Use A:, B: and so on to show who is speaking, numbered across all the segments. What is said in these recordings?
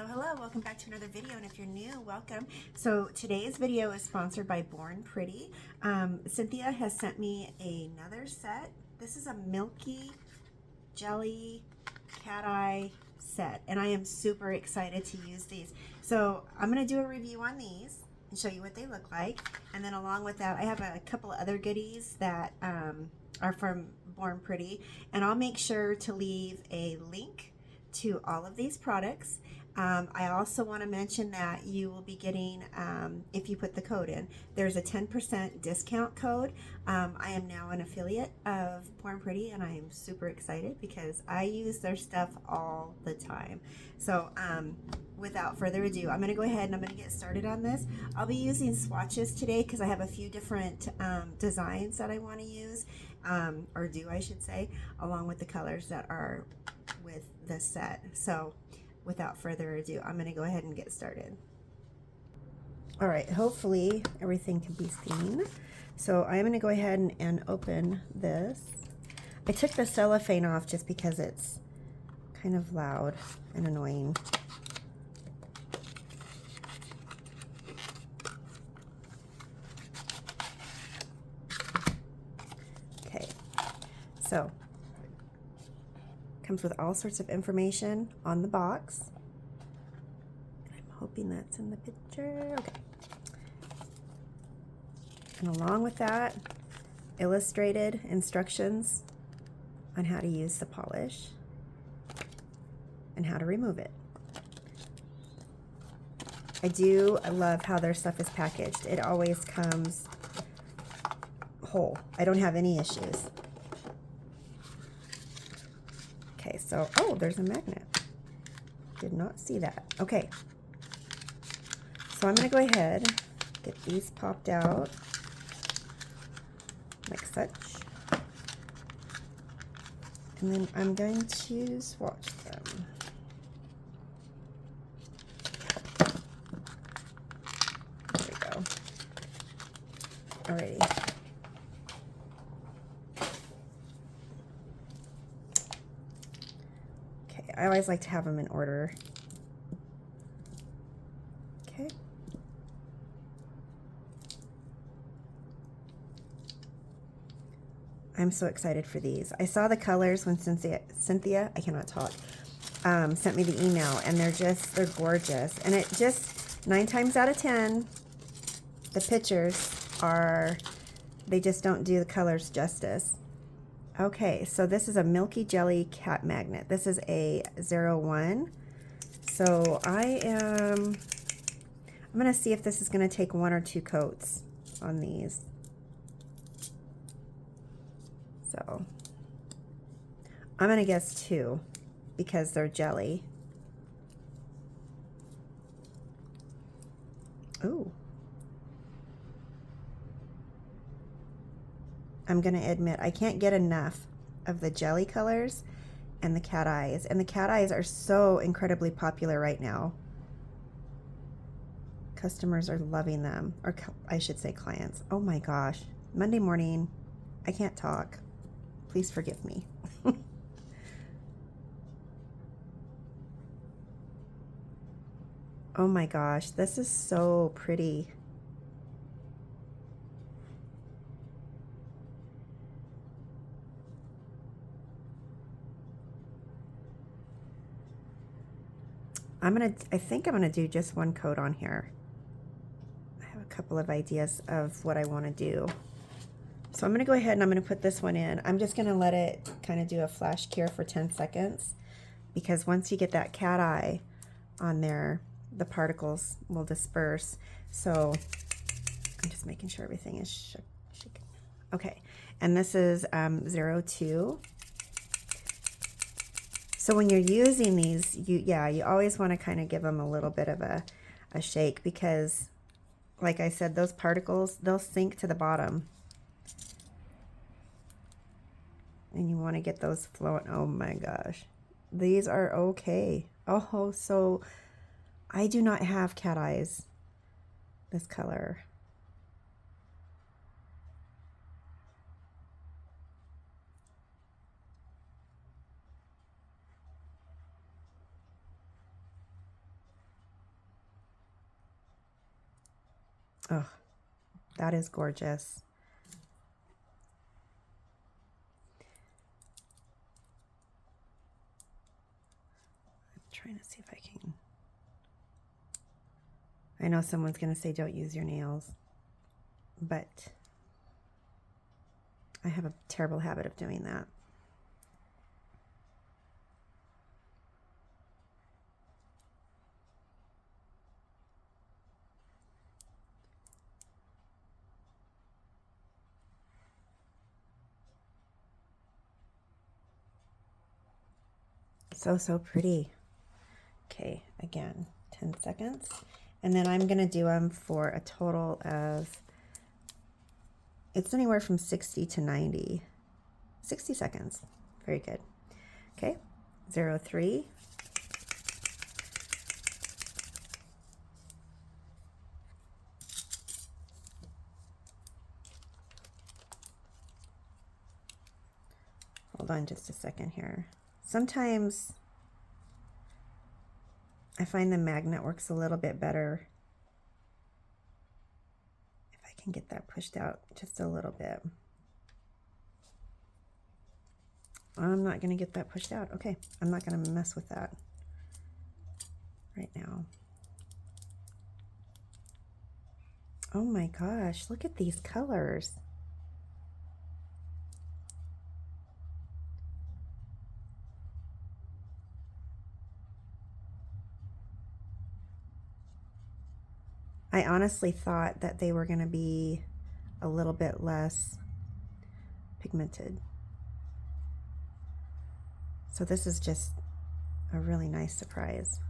A: Hello, welcome back to another video, and if you're new, welcome. So today's video is sponsored by Born Pretty. Cynthia has sent me another set. This is a Milky Jelly Cateye set, and I am super excited to use these. So I'm going to do a review on these and show you what they look like, and then along with that I have a couple of other goodies that are from Born Pretty, and I'll make sure to leave a link to all of these products. I also want to mention that you will be getting, if you put the code in, there's a 10% discount code. I am now an affiliate of Born Pretty, and I am super excited because I use their stuff all the time. So without further ado, I'm going to go ahead and I'm going to get started on this. I'll be using swatches today because I have a few different designs that I want to use, or do I should say, along with the colors that are with this set. So without further ado, I'm going to go ahead and get started. All right, hopefully everything can be seen. So I'm going to go ahead and open this. I took the cellophane off just because it's kind of loud and annoying. Okay, so comes with all sorts of information on the box. I'm hoping that's in the picture. Okay. And along with that, illustrated instructions on how to use the polish and how to remove it. I love how their stuff is packaged. It always comes whole. I don't have any issues. Okay, so, oh, there's a magnet. Did not see that. Okay. So I'm going to go ahead, get these popped out, like such. And then I'm going to swatch them. There we go. Alrighty. I always like to have them in order. Okay. I'm so excited for these. I saw the colors when Cynthia, I cannot talk, sent me the email, and they're gorgeous. And it just, 9 times out of 10, the pictures they just don't do the colors justice. Okay, so this is a Milky Jelly Cat Magnet. This is a 01. So I'm going to see if this is going to take 1 or 2 coats on these. So I'm going to guess 2 because they're jelly. Ooh. I'm going to admit I can't get enough of the jelly colors and the cat eyes. And the cat eyes are so incredibly popular right now. Customers are loving them, or I should say clients. Oh my gosh. Monday morning, I can't talk. Please forgive me. Oh my gosh, this is so pretty. I think I'm gonna do just 1 coat on here. I have a couple of ideas of what I want to do. So I'm gonna go ahead and I'm gonna put this one in. I'm just gonna let it kind of do a flash cure for 10 seconds because once you get that cat eye on there, the particles will disperse. So I'm just making sure everything is shaken. Okay, and this is 02. So when you're using these, you always want to kind of give them a little bit of a shake because, like I said, those particles, they'll sink to the bottom. And you want to get those flowing. Oh my gosh. These are okay. Oh, so I do not have cat eyes this color. Oh, that is gorgeous. I'm trying to see if I can. I know someone's going to say don't use your nails, but I have a terrible habit of doing that. So pretty. Okay, again, 10 seconds. And then I'm going to do them for a total of, it's anywhere from 60 to 90. 60 seconds. Very good. Okay, 03. Hold on just a second here. Sometimes I find the magnet works a little bit better if I can get that pushed out just a little bit. I'm not going to get that pushed out. Okay, I'm not going to mess with that right now. Oh my gosh, look at these colors. I honestly thought that they were going to be a little bit less pigmented. So this is just a really nice surprise.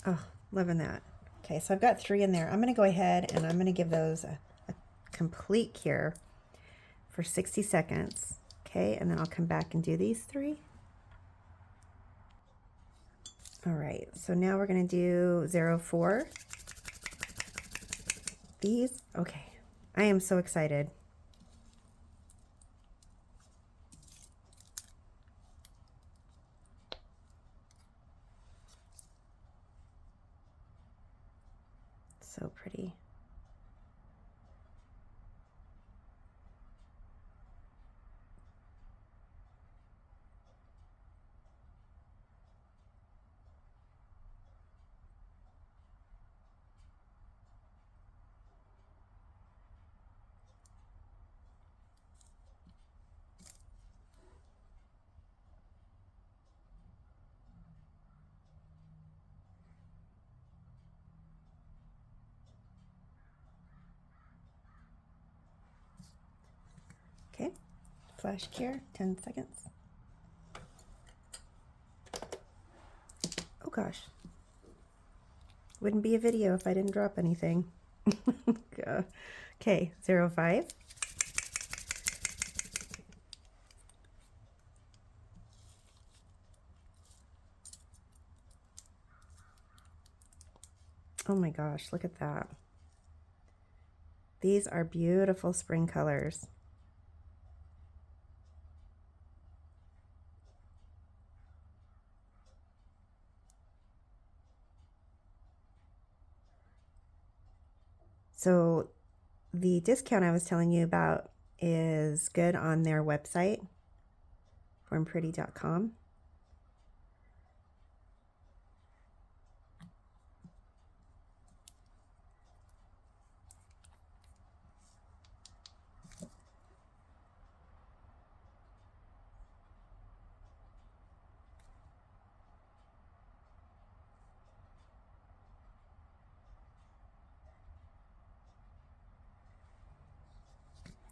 A: Oh, loving that. Okay, so I've got 3 in there. I'm going to go ahead and I'm going to give those a complete cure for 60 seconds. Okay, and then I'll come back and do these 3. All right, so now we're going to do 04. These, okay. I am so excited. So pretty. Okay, flash cure, 10 seconds. Oh gosh. Wouldn't be a video if I didn't drop anything. Okay, 05. Oh my gosh, look at that. These are beautiful spring colors. So the discount I was telling you about is good on their website, bornpretty.com.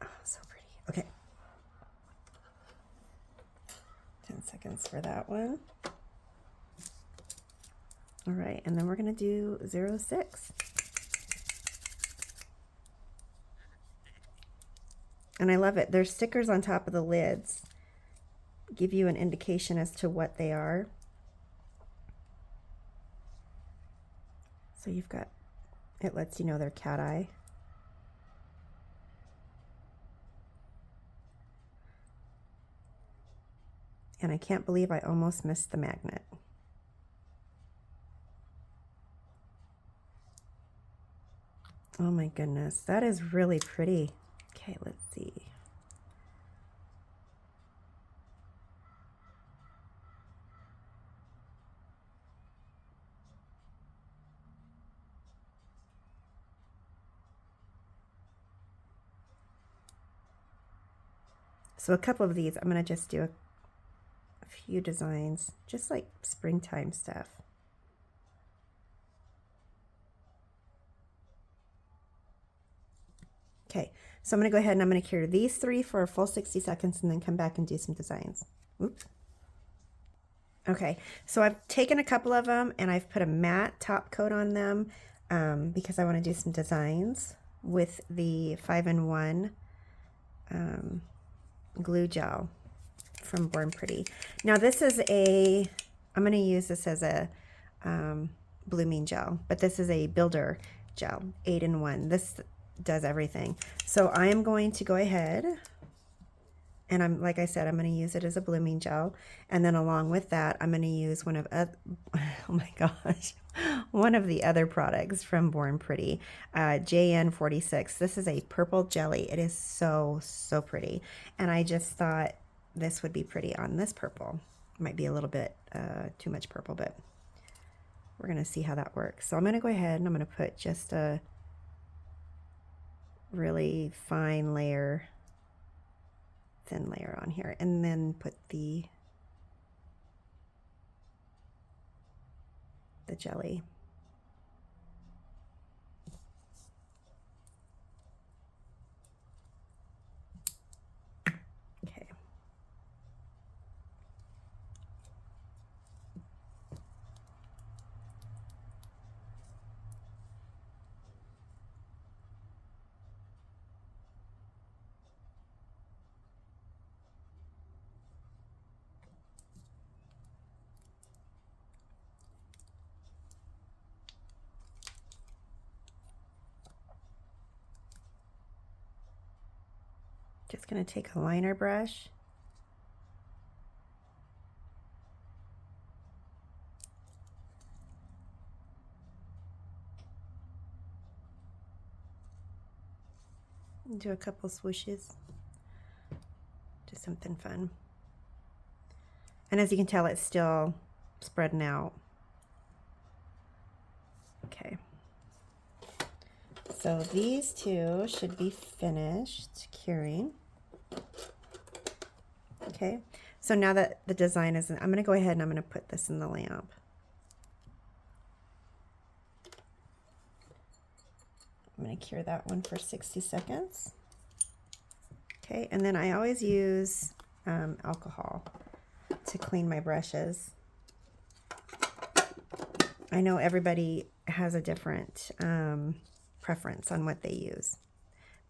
A: Oh, so pretty. Okay. 10 seconds for that one. All right, and then we're going to do 06. And I love it. There's stickers on top of the lids. Give you an indication as to what they are. So you've got It lets you know they're cat eye. And I can't believe I almost missed the magnet. Oh my goodness, that is really pretty. Okay, let's see. So a couple of these, I'm going to just do a few designs, just like springtime stuff. Okay, so I'm going to go ahead and I'm going to cure these 3 for a full 60 seconds and then come back and do some designs. Oops. Okay, so I've taken a couple of them and I've put a matte top coat on them because I want to do some designs with the 5-in-1 glue gel from Born Pretty. Now this is I'm going to use this as a blooming gel, but this is a builder gel, 8-in-1. This does everything. So I am going to go ahead and like I said, I'm going to use it as a blooming gel. And then along with that, I'm going to use one of the other products from Born Pretty, JN46. This is a purple jelly. It is so, so pretty. And I just thought this would be pretty on this purple. Might be a little bit too much purple, but we're going to see how that works. So I'm going to go ahead and I'm going to put just a really fine layer, thin layer on here, and then put the jelly. Okay. Just going to take a liner brush and do a couple swooshes. Just something fun. And as you can tell, it's still spreading out. Okay. So these 2 should be finished curing. Okay, so now that the design is, I'm going to go ahead and I'm going to put this in the lamp. I'm going to cure that one for 60 seconds. Okay, and then I always use alcohol to clean my brushes. I know everybody has a different preference on what they use,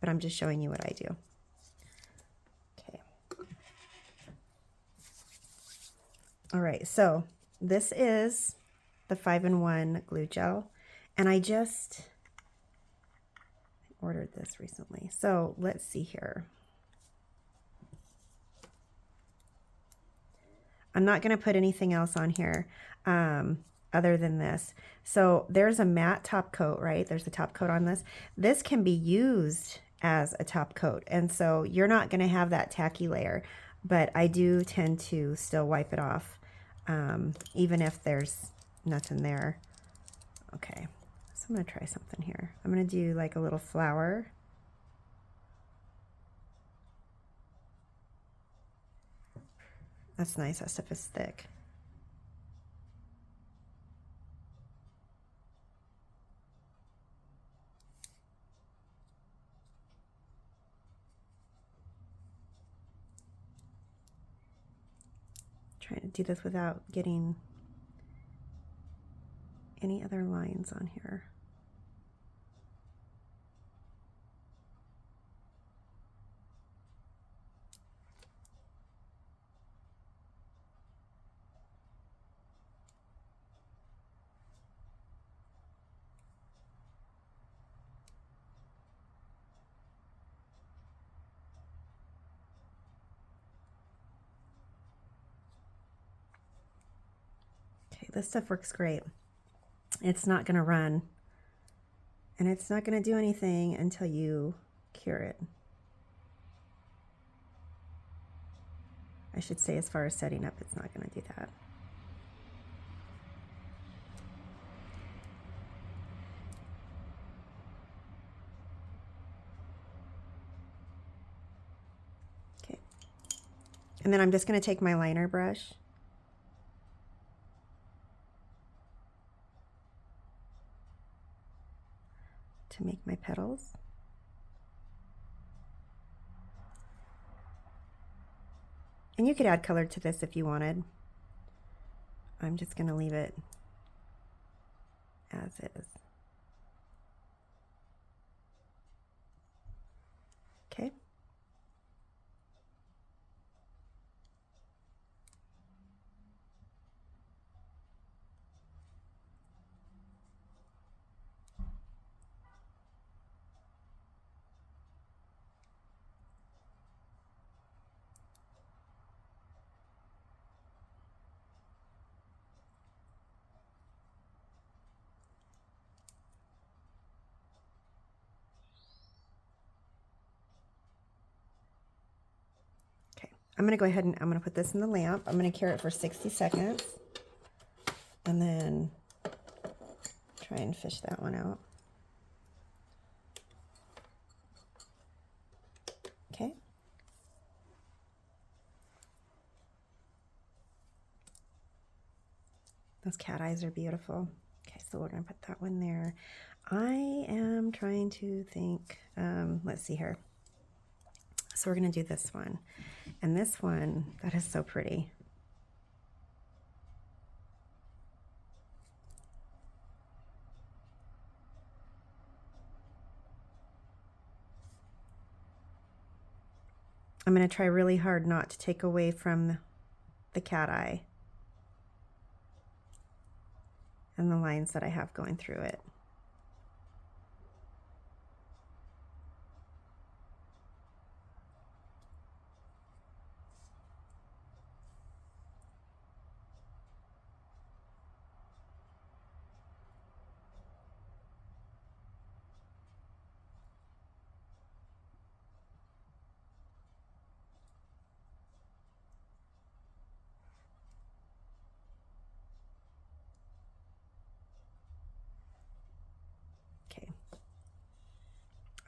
A: but I'm just showing you what I do. Okay. All right, so this is the 5-in-1 glue gel, and I just ordered this recently. So let's see here. I'm not going to put anything else on here other than this. So there's a matte top coat, right? There's a top coat on this. This can be used as a top coat, and so you're not going to have that tacky layer, but I do tend to still wipe it off even if there's nothing there. Okay, so I'm going to try something here. I'm going to do like a little flower. That's nice. That stuff is thick. Trying to do this without getting any other lines on here. this stuff works great. It's not going to run, and it's not going to do anything until you cure it. I should say, as far as setting up, it's not going to do that. Okay. And then I'm just going to take my liner brush to make my petals. And you could add color to this if you wanted. I'm just going to leave it as is. Okay. I'm going to go ahead and I'm going to put this in the lamp. I'm going to cure it for 60 seconds and then try and fish that one out. Okay. Those cat eyes are beautiful. Okay, so we're going to put that one there. I am trying to think, let's see here. So we're going to do this one. And this one, that is so pretty. I'm going to try really hard not to take away from the cat eye and the lines that I have going through it.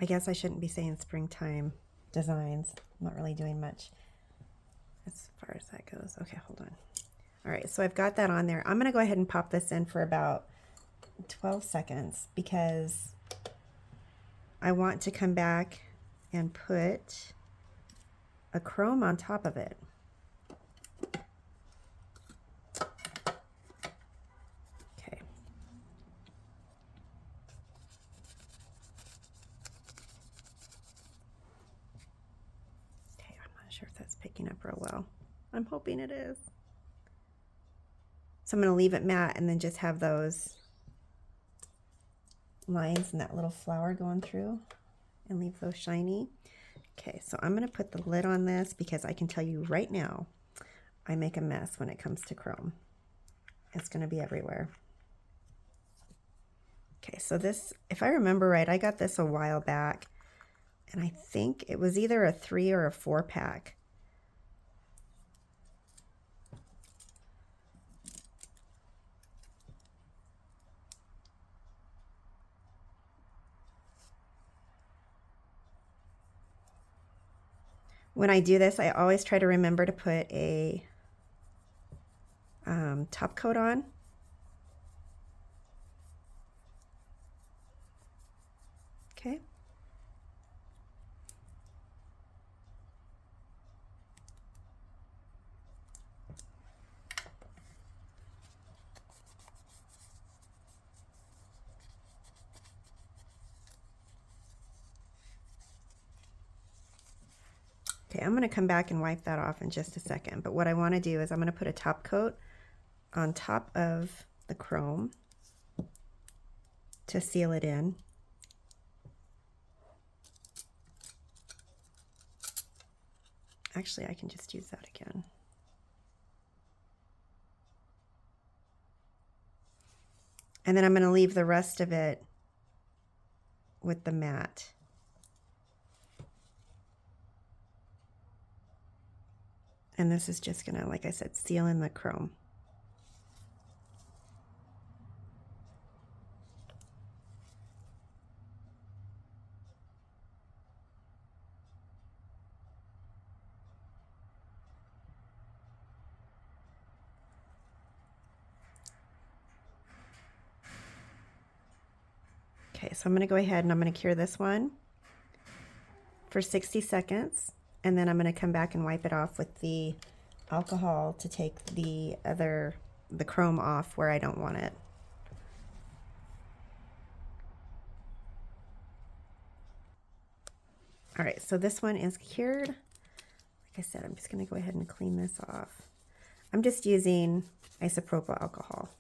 A: I guess I shouldn't be saying springtime designs. I'm not really doing much as far as that goes. Okay, hold on. All right, so I've got that on there. I'm going to go ahead and pop this in for about 12 seconds because I want to come back and put a chrome on top of it. Sure if that's picking up real well. I'm hoping it is. So I'm going to leave it matte and then just have those lines and that little flower going through and leave those shiny. Okay, so I'm going to put the lid on this because I can tell you right now I make a mess when it comes to chrome. It's going to be everywhere. Okay, so this, if I remember right, I got this a while back. And I think it was either a 3 or a 4 pack. When I do this, I always try to remember to put a top coat on. Okay. Okay, I'm going to come back and wipe that off in just a second. But what I want to do is I'm going to put a top coat on top of the chrome to seal it in. Actually, I can just use that again. And then I'm going to leave the rest of it with the matte. And this is just going to, like I said, seal in the chrome. Okay, so I'm going to go ahead and I'm going to cure this one for 60 seconds. And then I'm going to come back and wipe it off with the alcohol to take the chrome off where I don't want it. All right, so this one is cured. Like I said, I'm just going to go ahead and clean this off. I'm just using isopropyl alcohol.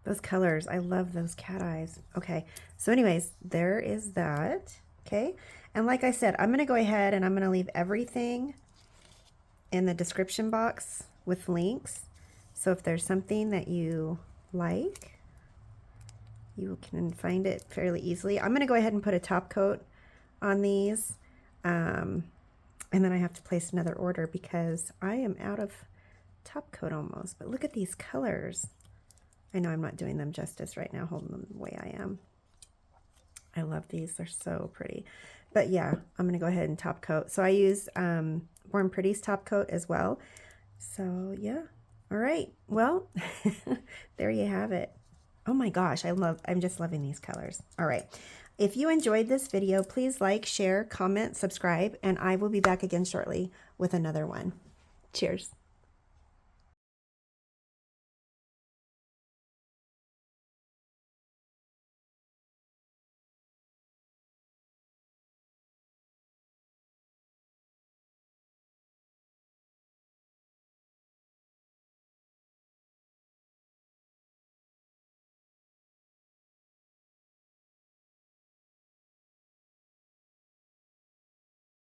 A: Those colors, I love those cat eyes. Okay, so anyways, there is that. Okay, and like I said, I'm going to go ahead and I'm going to leave everything in the description box with links. So if there's something that you like, you can find it fairly easily. I'm going to go ahead and put a top coat on these. And then I have to place another order because I am out of top coat almost. But look at these colors. I know I'm not doing them justice right now, holding them the way I am. I love these. They're so pretty. But yeah, I'm going to go ahead and top coat. So I use Born Pretty's top coat as well. So yeah. All right. Well, there you have it. Oh my gosh, I'm just loving these colors. All right. If you enjoyed this video, please like, share, comment, subscribe, and I will be back again shortly with another one. Cheers.